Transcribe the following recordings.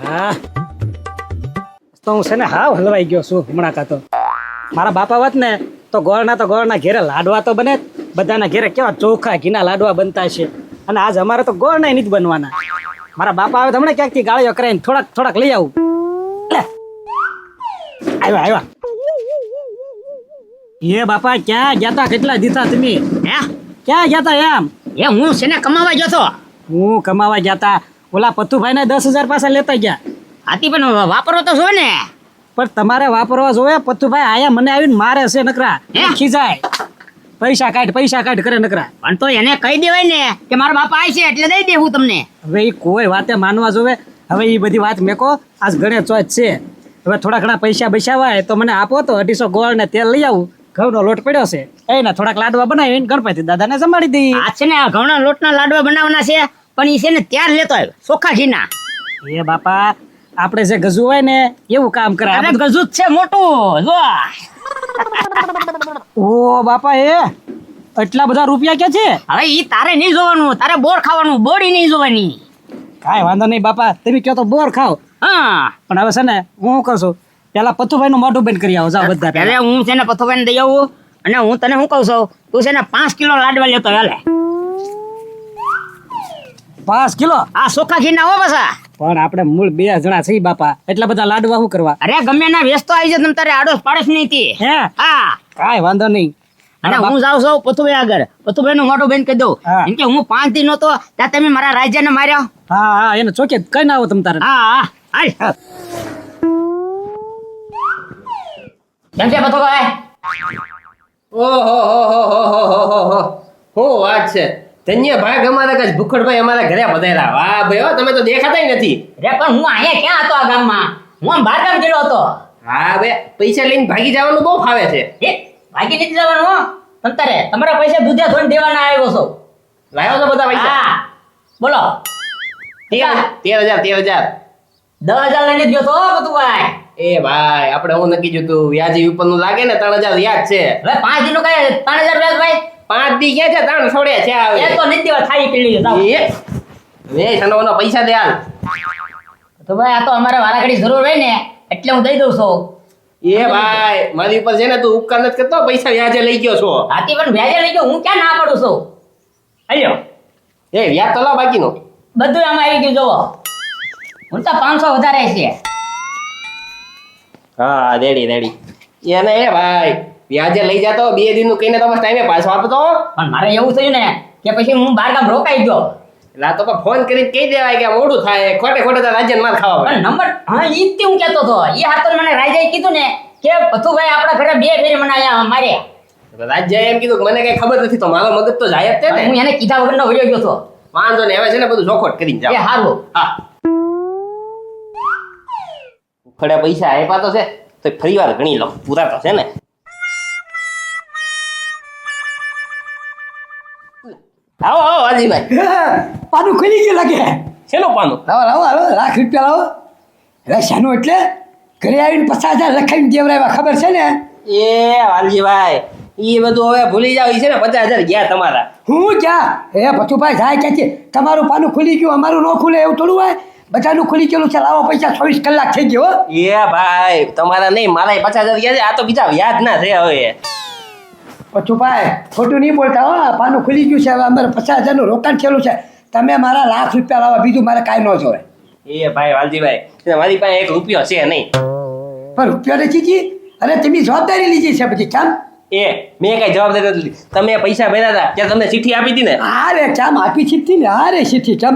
હા તો હું છે ને હાવ હલવાઈ ગયો છું હમણાં કાતો મારા બાપા વાત ને તો ગોળના ઘેરે લાડવા તો બને બધાના ઘેરે કેવા ચોખા ઘીના લાડવા બનતા છે અને આજ અમારે તો ગોળના નથી બનવાના મારા બાપા આવે તો હમણાં ક્યાંકથી ગાળીઓ કરાવીને થોડાક લઈ આવું આવ્યા એ બાપા ક્યાં ગયા તા કેટલા દીધા તમે હે ક્યાં ગયા તા એમ એ હું છે ને કમાવા ગયો તો. હું કમાવા ગયા તા ઓલા પથ્થુભાઈ ને 10,000 પાછા લેતા ગયા હાથી પણ વાપરો તો જો ને. પણ તમારે વાપરવા જોવે પથ્થુભાઈ આયા મને આવીને મારે છે નકરા હે? ખીજાય પૈસા કાઢ કરે નકરા પણ તો એને કહી દેવાય ને કે મારા બાપા આવી છે એટલે દઈ દેવું તમને. હવે એ કોઈ વાતે માનવા જોવે હવે એ બધી વાત મેકો આજ ગણેશ ચોથ છે હવે થોડા ઘણા પૈસા બચાવાય તો મને આપો તો 250 ગોળ ને તેલ લઈ આવું ઘઉંનો લોટ પડ્યો છે એના થોડાક લાડવા બનાવીને ગણપતિ દાદાને જમાડી દઈ આ છે ને ઘઉંના લોટના લાડવા બનાવવાના છે પણ એ છે ને ત્યાર લેતો આવ્યો ચોખ્ખા ઘીના. એ બાપા આપણે જે ગજુ હોય ને એવું કામ કરે અરે ગજુ જ છે મોટું જો. ઓ બાપા એ એટલા બધા રૂપિયા કે છે હવે ઈ તારે નહીં જોવાનું, તારે બોર ખાવાનું, બોડી નહીં જોવાની. કાંઈ વાંધો નહીં બાપા તમે કહો તો બોર ખાવ હા પણ હવે છે ને હું શું કરશું પેલા પથ્થુભાઈ નું મોઢું બંધ કરી આવો જાઓ બધા ત્યારે હું છે ને પથ્થુભાઈને દઈ આવું અને હું તને શું કહું છું તું છે ને 5 કિલો લાડવા લેતો હાલે. 5 કિલો આ ચોખ્ખા ઘીના હો પાછા. પણ આપણે મૂળ 2 જણા છીએ બાપા એટલા બધા લાડવા શું કરવા અરે ગમે ના વ્યસ્ત આવી છે તમ તારે આડોશ પાડોશ નહીં થી. હે હા કાંઈ વાંધો નહીં અને હું જાઉં છું પથુભાઈ આગળ પથુભાઈ નું મોઢું બંધ કરી દઉં હા. એમ કે હું 5 દિન નતો ત્યાં તમે મારા રાજ્યને માર્યા. હા એને ચોકે કઈ ના આવો તમ તારે હા હા હાલ. કેમ છે પથુભાઈ? ઓહો હું વાત છે ધન્ય ભાગ અમારા કઈ ભૂખડભાઈ અમારા ઘરે પધાર્યા વાહ ભાઈ હો તમે તો દેખાતાય નથી. રે પણ હું અહીંયા ક્યાં હતો આ ગામમાં? હું આમ બહાર ગામ ગયેલો હતો. હા બે પૈસા લઈને ભાગી જવાનું બહુ ફાવે છે. એ ભાગી નથી જવાનું હો. તમ તારે તમારા પૈસા દૂધે ધોઈને દેવાના આવ્યો છો. લાવ્યો છો બધા પૈસા હા બોલો 13,000 10,000 લઈને ગયો તો પથુભાઈ. એ ભાઈ આપણે હું નક્કી જોતું વ્યાજી ઉપરનું લાગે ને 3,000 યાદ છે. હવે 5 દિનો કઈ 3,000 વ્યાજ ભાઈ 5 દી ગયા છે 3 છોડ્યા છે આવે એ તો નથી દેવા થાળી પીલી જાવ. એ સનોનો પૈસા દે હાલ. તો ભાઈ આ તો અમારે વારાઘડી જરૂર હોય ને એટલે હું દઈ દઉં છું. એ ભાઈ મારી ઉપર છે ને તું ઉપકાર નથી કરતો પૈસા વ્યાજે લઈ ગયો છો. હાથી પણ વ્યાજે લઈ ગયો હું ક્યાં ના પાડું છું. અલ્યો એ વ્યાજ તો લાવ બાકીનો. બધું આમાં આવી ગયું જોવો. હું તો 500 વધારે છે. હા રેડી એને એ ભાઈ વ્યાજે લઈ જાતો 2 દિનનું કહીને તમે ટાઈમે પાછો આપતો. પણ મારે એવું થયું ને કે પછી હું બહાર ગામ રોકાઈ ગયો. એટલે આ તો ફોન કરીને કહી દેવાય કે મોડું થાય ખોટે તો રાજ્ય માર ખાવા પણ પડે. નંબર હા ઈ જ હું કહેતો હતો. એ હાથો મને રાજાએ કીધું ને કે પથુભાઈ આપણા ઘરે 2 ફેરી મને અહીંયા માર્યા. રાજ્ય એમ કીધું કે મને કઈ ખબર નથી તો મારો મગજ તો જાય જ છે હું ને. એને કીધા વગરનો વળ્યો ગયો હતો. વાંધો ને હવે છે ને બધું ચોખવટ કરીને એ જાવ. હારું. હા ખડે પૈસા આપ્યા તો છે તો ફરી વાર ગણી લો પૂરા તો છે ને. આવો હાજીભાઈ પાનું ખુલી ગયું લાગે. શેનો પાનું? લાવો ₹1,00,000 લાવો. એટલે શાનું એટલે ઘરે આવીને 50,000 લખાઈને દેવરાવ્યા ખબર છે ને. એ વાલજીભાઈ એ બધું હવે ભૂલી જાવ. ઈ છે ને 50,000 ગયા તમારા. હું ક્યાં એ પથુભાઈ જાય ક્યાંથી તમારું પાનું ખુલી ગયું અમારું ન ખુલે એવું થોડું હોય. બધાનું ખુલી ગયેલું છે લાવો પૈસા 24 કલાક થઈ ગયો. એ ભાઈ તમારા નહીં મારા 50,000 ગયા છે. આ તો બીજા વ્યાજ ના છે હવે. પથુભાઈ ખોટું નહીં બોલતા હો પાનું ખુલી ગયું છે હવે અમારે 50,000 નું રોકાણ થયેલું છે. તમે મારા ₹1,00,000 લાવો બીજું મારે કાંઈ ન જોવે. એ ભાઈ વાલજીભાઈ મારી પાસે 1 રૂપિયો છે નહીં. પણ રૂપિયા નથી જી અરે તમે જવાબદારી લીધી છે પછી કેમ એ મેં કઈ જવાબદારી નથી લીધી. તમે પૈસા ભર્યા હતા ત્યાં તમને ચિઠ્ઠી આપી હતી ને. અરે કેમ આપી ચીઠી ને અરે ચીઠી કેમ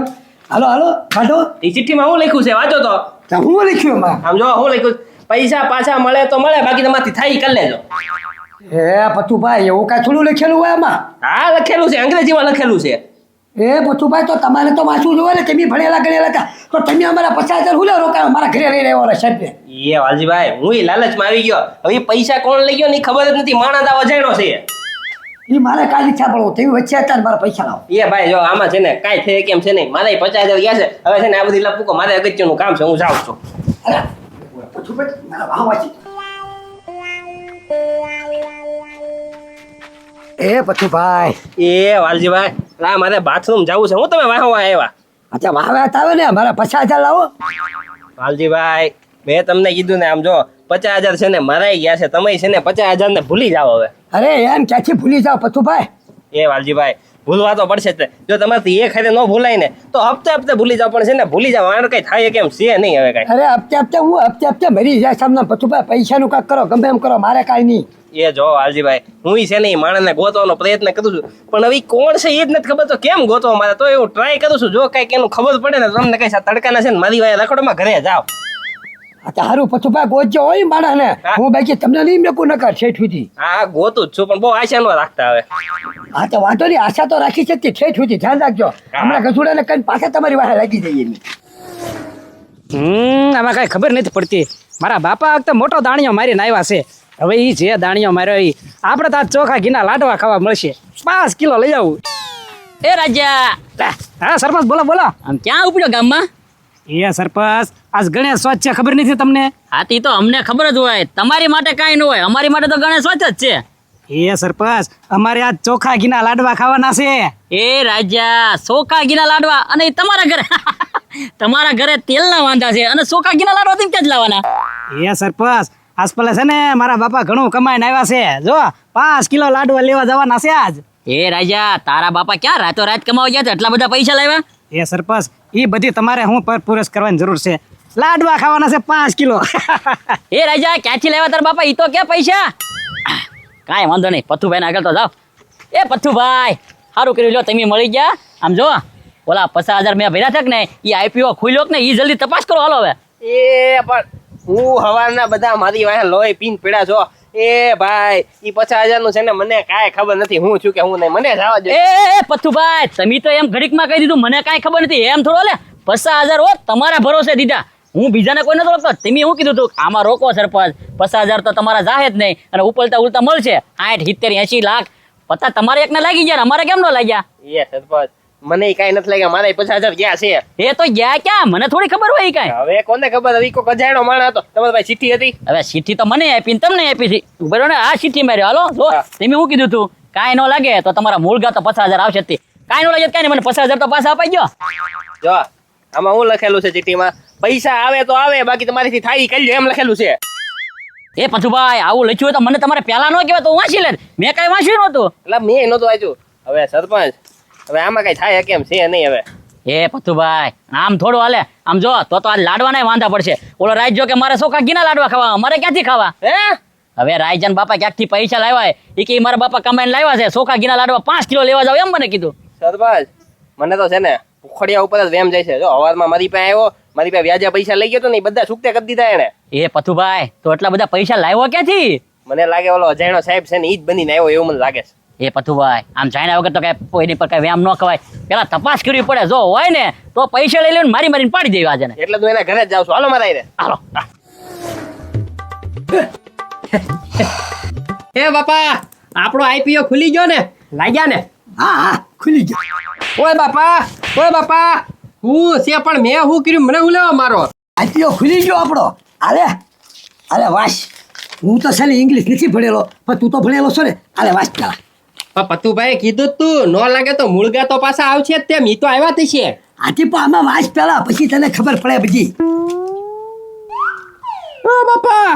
હાલો કાઢો. એ ચિઠ્ઠીમાં હું લખ્યું છે વાંચો તો. તો હું લખ્યું એમાં આમ જો હું લખ્યું પૈસા પાછા મળે તો મળે બાકી તમારથી થાય ઈ કરી લેજો. એ પતુભાઈ એવું કાંઈ થોડું લખેલું હોય એમાં. હા લખેલું છે અંગ્રેજીમાં લખેલું છે. એ પતુભાઈ તો તમારે તો વાંચવું જોવે ને તમે ભણેલા ગણેલા હતા તો તમે અમારા 50,000 હુલે રોકાયો મારા ઘરે લઈ રહ્યો સાહેબ. એ વાલજીભાઈ હું ઈ લાલચમાં આવી ગયો. હવે ઈ પૈસા કોણ લઈ ગયો ને ઈ ખબર જ નથી. માણસ આ વજાણો છે. એ મારે કાંઈ ઈચ્છા પડો તમે વચ્ચે હતા ને મારા પૈસા લાવો. એ ભાઈ જો આમાં છે ને કાંઈ થાય કેમ છે નહીં. મારે 50,000 ગયા છે. હવે છે ને આ બધી લપુકો મારે અગત્યનું કામ છે હું જાઉં છું. અરે પતુભાઈ મારા વાહ વાંચી એ પતુભાઈ એ વાલજીભાઈ આ મારે બાથરૂમ જવું છે. હું તમે વાહવા આવ્યા અચ્છા વાહ વાત આવે ને મારા 50,000 લાવો. વાલજીભાઈ મેં તમને કીધું ને આમ જો 50,000 છે ને મરાઈ ગયા છે તમે છે ને 50,000 ને ભૂલી જાઓ હવે. અરે એમ ક્યાંથી ભૂલી જાઓ પથુભાઈ? એ વાલજીભાઈ ભૂલવા તો પડશે જ તે. જો તમારથી એ ખાતે ન ભૂલાય ને તો હપ્તે હપ્તે ભૂલી જાવ પણ છે ને ભૂલી જાવ આને કઈ થાય કેમ છે નહીં હવે કઈ. અરે હપ્તે હપ્તે મરી જાય સામના પથુભાઈ. પૈસાનું કાંક કરો, ગમે એમ કરો, મારે કાંઈ નહીં. એ જો વાલજીભાઈ હું છે ને એ માણસને ગોતવાનો પ્રયત્ન કરું છું પણ હવે ઈ કોણ છે એ જ નથી ખબર તો કેમ ગોતવા મારે તો એવું ટ્રાય કરું છું. જો કઈક એનું ખબર પડે ને તમને કઈ તડકાના છે ને મારી વાય રખડોમાં ઘરે જાઓ. આ તો હારું પથુભાઈ ગોતજો હોય માણસને. હા. હું બાકી તમને નહીં મેકું નકર ઠેઠ સુધી. હા ગોતું જ છું પણ બહુ આશા ન રાખતા હવે. હા તો વાંધો નહીં, આશા તો રાખી છે તે ઠેઠ સુધી ધ્યાન રાખજો. હા. હમણાં ગજુડાને કઈ પાછા તમારી વાહે લાગી જઈએ એમ. આમાં કઈ ખબર નથી પડતી. મારા બાપા વખતે મોટો દાણિયો મારીને આવ્યા છે. હવે ઈ જે દાણિયો માર્યો ઈ આપણે તો આજ ચોખા ઘીના લાડવા ખાવા મળશે. 5 કિલો લઈ આવું. એ રાજા, હા સરપંચ બોલો બોલો. આમ ક્યાં ઉપડ્યો ગામમાં? એ સરપંચ આજ ગણેશ સ્વાદ છે, ખબર નથી તમને? હા તી તો અમને ખબર જ હોય, તમારી માટે કાંઈ ન હોય, અમારી માટે તો ગણેશ વાત જ છે. એ સરપંચ અમારે આજ ચોખા ઘીના લાડવા ખાવાના છે. એ રાજા, સોખા ઘીના લાડવા અને ઈ તમારા ઘરે તમારા ઘરે તેલના વાંધા છે અને સોખા ઘીના લાડવા તમે ક્યાં જ લાવવાના? એ સરપંચ આજ પેલા છે ને મારા બાપા ઘણું કમાઈને આવ્યા છે. જો 5 કિલો લાડવા લેવા જવાના છે આજ. એ રાજા, તારા બાપા ક્યાં રાતો રાત કમાવા ગયા હતા, એટલા બધા પૈસા લાવ્યા? એ સરપંચ ઈ બધી તમારે હું પૂરસ કરવાની જરૂર છે. લાડવા ખાવાના છે 5 કિલો. એ રાજા, ક્યાંથી લાવ્યા તારા બાપા? ઈ તો કે પૈસા કાંઈ વાંધો નહીં, પથ્થુભાઈ આગળ તો જાઓ. એ પથ્થુભાઈ સારું કર્યું, લો તમે મળી ગયા. આમ જો ઓલા 50,000 મેં ભર્યા છે કે ને ઈ આઈપીઓ ખુલ્યો કે ને ઈ જલ્દી તપાસ કરો હાલો હવે. એ પણ હું હવારના બધા મારી વાહે લોહી પીન પડ્યા છો. એ ભાઈ ઈ 50,000 નું છે ને મને કાંઈ ખબર નથી હું છું કે હું નહીં, મને જવા દે. એ પથ્થુભાઈ તમે તો એમ ઘડીકમાં કહી દીધું, મને કાંઈ ખબર નથી એમ થોડો લે. 50,000 હો તમારા ભરોસે દીધા, હું બીજાને કોઈ નથી રોકતો. તમે શું કીધું તું આમાં રોકો સરપંચ, 50,000 તો તમારા જાહે જ નહીં અને ઉપલતા ઉલતા મળશે 60, 70, 80 લાખ. પતા તમારે એકને લાગી ગયા, અમારે કેમ ન લાગ્યા? એ સરપંચ મને કાંઈ નથી લાગ્યા, મારે 50,000 ગયા છે. એ તો ગયા ક્યાં, મને થોડી ખબર હોય કાંઈ. હવે કોને ખબર, હવે કોઈ અજાણ્યો માણસ હતો. તમારી પાસે ચિઠ્ઠી હતી? હવે ચિઠ્ઠી તો મને આપી ને તમને આપી હતી, બરોબર ને? આ ચિઠ્ઠી મારી હાલો જો હા. તમે શું કીધું તું, કાંઈ ન લાગે તો તમારા મૂળગા તો 50,000 આવશે જ તે. કાંઈ ન લાગે તો કાંઈ નહીં, મને 50,000 તો પાછા અપાઈ ગયો. જો આમાં હું લખેલું છે ચિઠ્ઠીમાં, પૈસા આવે તો આવે બાકી તમારીથી થાય ઈ કરી લ્યો એમ લખેલું છે. એ પથુભાઈ આવું લખ્યું હોય તો મને તમારે પહેલા ન કહેવાય તો હું વાંચી લે. મેં કાંઈ વાંચ્યું નહોતું. એટલે મેં નહોતું વાંચ્યું. હવે સરપંચ હવે આમાં કઈ થાય કેમ છે નહીં હવે. એ પથુભાઈ આમ થોડું હાલે. આમ જો તો આ લાડવાના વાંધા પડશે. ઓલો રાજ જો કે મારે સોખા ઘીના લાડવા ખાવા, મારે ક્યાંથી ખાવા? હે હવે રાયજાન બાપા ક્યાંકથી પૈસા લાવ્યા એ કે મારા બાપા કમાઈને લાવ્યા છે, સોખા ઘીના લાડવા 5 કિલો લેવા જાવ એમ મને કીધું. સરપંચ મને તો છે ને ઉખડિયા ઉપર જ વેમ જાય છે. જો હવારમાં મારી પાસે આવ્યો, મારી પાસે વ્યાજે પૈસા લઈ ગયો તો ને બધા છૂટે કરી દીધા એને. એ પથુભાઈ તો એટલા બધા પૈસા લાવ્યો ક્યાંથી? મને લાગે ઓલો અજાણ્યો સાહેબ છે ને ઈ જ બનીને આવ્યો એવું મને લાગે છે. એ પથુભાઈ આમ જાણ્યા વગર તો કઈ કોઈની પર કઈ વ્યામ ન ખવાય, પેલા તપાસ કરવી પડે. જો હોય ને તો પૈસા લઈ લઈને મારી મારીને પાડી દેવા આજે. એટલે તું એના ઘરે જ જાઉં છું. હાલો મારા રે. હાલો. હે બાપા આપણો આઈપીઓ ખુલી ગયો ને, લાગ્યા ને? હા હા ખુલી ગયો. ઓય બાપા હું છે પણ મેં શું કર્યું મને હું લેવા મારો? આઈપીઓ ખુલી ગયો આપણો. અરે વાસ, હું તો છે ને ઇંગ્લિશ નથી ભણેલો પણ તું તો ભણેલો છો ને. અરે વાસ પેલા પતુભાઈ કીધું તું ન લાગે તો મૂળગા તો પાછા આવશે જ તેમ. ઈ તો આવ્યા જ છે. આથી પણ આમાં વાસ પેલા, પછી તને ખબર પડે બધી. ઓ બાપા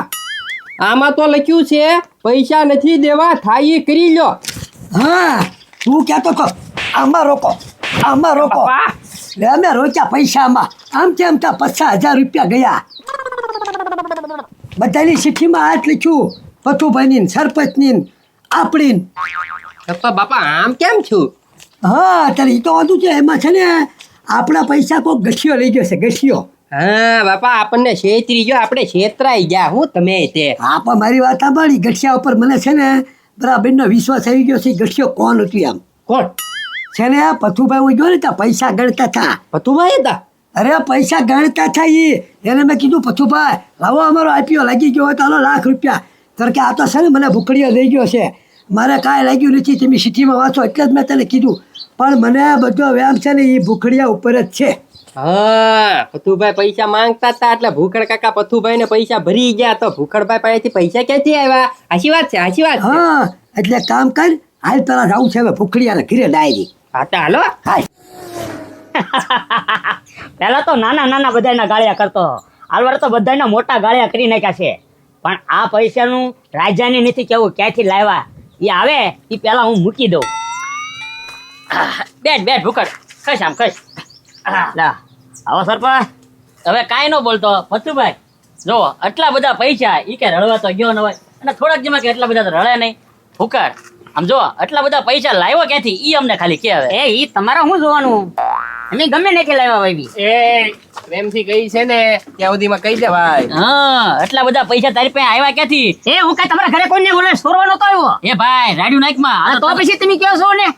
આમાં તો લખ્યું છે પૈસા નથી દેવા, થાય એ કરી લો. હા તું કહેતો કહો આમાં રોકો. બાપા. લે અમે રોક્યા પૈસામાં. આમ તેમ ત્યાં 50,000 રૂપિયા ગયા. બધાની ચિઠ્ઠીમાં હાથ લખ્યું, પથુભાઈની, સરપંચની, આપણી. તો બાપા આમ કેમ છું? હા ત્યારે એ તો વાંધું છે. એમાં છે ને આપણા પૈસા કોઈ ગઠિયો લઈ ગયો છે, ગઠિયો. હા બાપા આપણને છેતરી ગયો, આપણે છેતરાઈ ગયા. હું તમે તે હા પણ મારી વાત સાંભળી, ગઠિયા ઉપર મને છે ને બરાબરનો વિશ્વાસ આવી ગયો છે. ગઠિયો કોણ હતું એમ? કોણ છે ને પથુભાઈ હું ગયો ને ત્યાં પૈસા ગણતા હતા. પતુભાઈ હતા? અરે પૈસા ગણતા હતા એને મેં કીધું પથુભાઈ લાવો અમારો આઈપીઓ લાગી ગયો હોય તો હાલો ₹1,00,000. ત્યારે કે આ તો છે ને મને ભૂખડીઓ લઈ ગયો છે, મારે કાંઈ લાગ્યું નથી, તમે સિટીમાં વાંચો એટલે જ મેં તને કીધું. પણ મને બધો વ્યામ છે ને એ ભૂખડિયા ઉપર જ છે. હા પથુભાઈ પૈસા માંગતા હતા એટલે ભૂખડ કાકા પથુભાઈ ને પૈસા ભરી ગયા. તો ભૂખડભાઈ પાસેથી પૈસા ક્યાંથી આવ્યા? સાચી વાત છે, સાચી વાત છે. હા એટલે કામ કર, હાલ પેલા જવું છે હવે ભૂખડિયાને ઘીરે ડાયરી. હા તો હાલો. હાલ પહેલા તો નાના નાના બધાના ગાળિયા કરતો, હાલવાર તો બધાના મોટા ગાળિયા કરી નાખ્યા છે, પણ આ પૈસાનું રાજાને નથી કેવું ક્યાંથી લાવ્યા. એ આવે એ પહેલા હું મૂકી દઉં. બેઠ બેઠ ભૂકડ, ખસ આમ ખસ. લા આવો સરપંચ. હવે કાંઈ ન બોલતો પતુભાઈ. જો આટલા બધા પૈસા ઈ કે રળવા તો ગયો ન હોય, અને થોડાક જેમાં કે એટલા બધા તો રળે નહીં. ભૂકડ આમ જો આટલા બધા પૈસા લાવ્યો ક્યાંથી ઈ અમને ખાલી કે. હવે એ ઈ તમારે શું જોવાનું, અમે ગમે નથી લાવ્યા ભાઈ. એ પ્રેમથી કહી છે ને ત્યાં સુધીમાં કહી દે ભાઈ. હા આટલા બધા પૈસા તારી પાસે આવ્યા ક્યાંથી? એ હું કઈ તમારા ઘરે કોઈને બોલે સોરવાનો તો આવ્યો. એ ભાઈ રાડ્યું નાખમાં તો પછી તમે કહો છો ને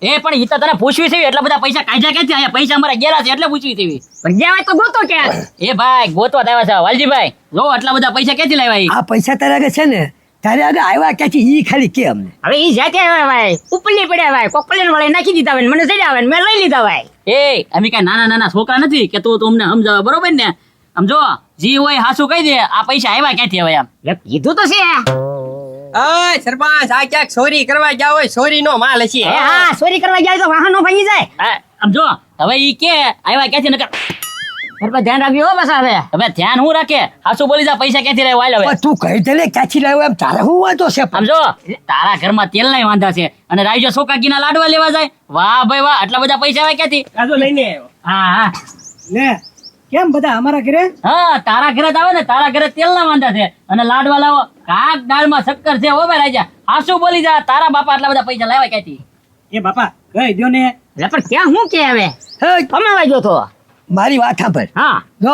એ પણ ઈ તો તને પૂછવી છે એટલા બધા પૈસા કાઢ્યા ક્યાંથી? અહીંયા પૈસા અમારા ગેલા છે એટલે પૂછવી છે. પણ ગયા હોય તો ગોતો કે. એ ભાઈ ગોતવા આવ્યા છે વાલજીભાઈ. જો આટલા બધા પૈસા ક્યાંથી લાવ્યા ઈ? આ પૈસા તારે આગળ છે ને તારે આગળ આવ્યા ક્યાંથી ઈ ખાલી કે અમને. હવે ઈ જાતે આવે ભાઈ, ઉપલી પડ્યા ભાઈ, કોક પ્લેન વાળા નાખી દીધા ભાઈ, મને ચડ્યા ભાઈ, મેં લઈ લીધા ભાઈ. એ અમે કઈ નાના નાના છોકરા નથી કે તું અમને સમજાવે, બરોબર ને? આમ જો જી હોય હાસુ કહી દે, આ પૈસા આવ્યા ક્યાંથી હવે? આમ એટલે કીધું તો છે. અય સરપંચ, આ ક્યાંક ચોરી કરવા ગયા હોય, ચોરી નો માલ છે. એ હા, ચોરી કરવા જાય તો વાહનો ભાંગી જાય. આમ જો હવે ઈ કે આવ્યા ક્યાંથી નકર એટલે ધ્યાન રાખજો હો બસ. હવે ધ્યાન હું રાખે, હાસુ બોલી જા પૈસા ક્યાંથી લાવ્યા? હાલ હવે પણ તું કહી દે ને ક્યાંથી લાવ્યો એમ તારે શું વાંધો છે? આમ જો તારા ઘરમાં તેલ નહીં વાંધા છે અને રાઈજો સોકાકીના લાડવા લેવા જાય. વાહ ભાઈ વાહ, આટલા બધા પૈસા આવે ક્યાંથી? કાજો લઈને આવ્યો. હા હા ને કેમ બધા અમારા ઘરે? હા તારા ઘરે જ આવે ને, તારા ઘરે તેલ ના વાંધા છે અને લાડવા લાવો. કાક દાળમાં શક્કર છે હો ભાઈ રાજા. હાસુ બોલી જા, તારા બાપા આટલા બધા પૈસા લાવ્યા ક્યાંથી? એ બાપા કહી દો ને. એટલે પણ ક્યાં હું કે હવે હે, કમાવા ગયો તો. મારી વાત સાંભળ. હા જો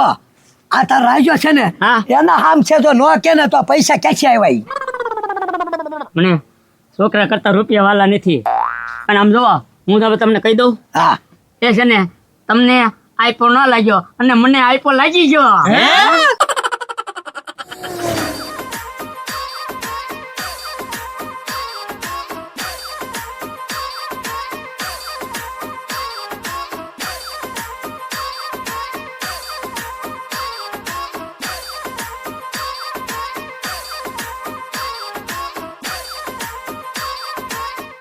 આ તાર રાજો છે ને હા. એના હામ છે, જો નો કે ને તો પૈસા ક્યાંથી આવ્યા ઈ? મને છોકરા કરતા રૂપિયા વાલા નથી. અને આમ જો હું હવે તમને કહી દઉં, હા એ છે ને તમને આઈફોન ન લાગ્યો અને મને આઈફોન લાગી ગયો.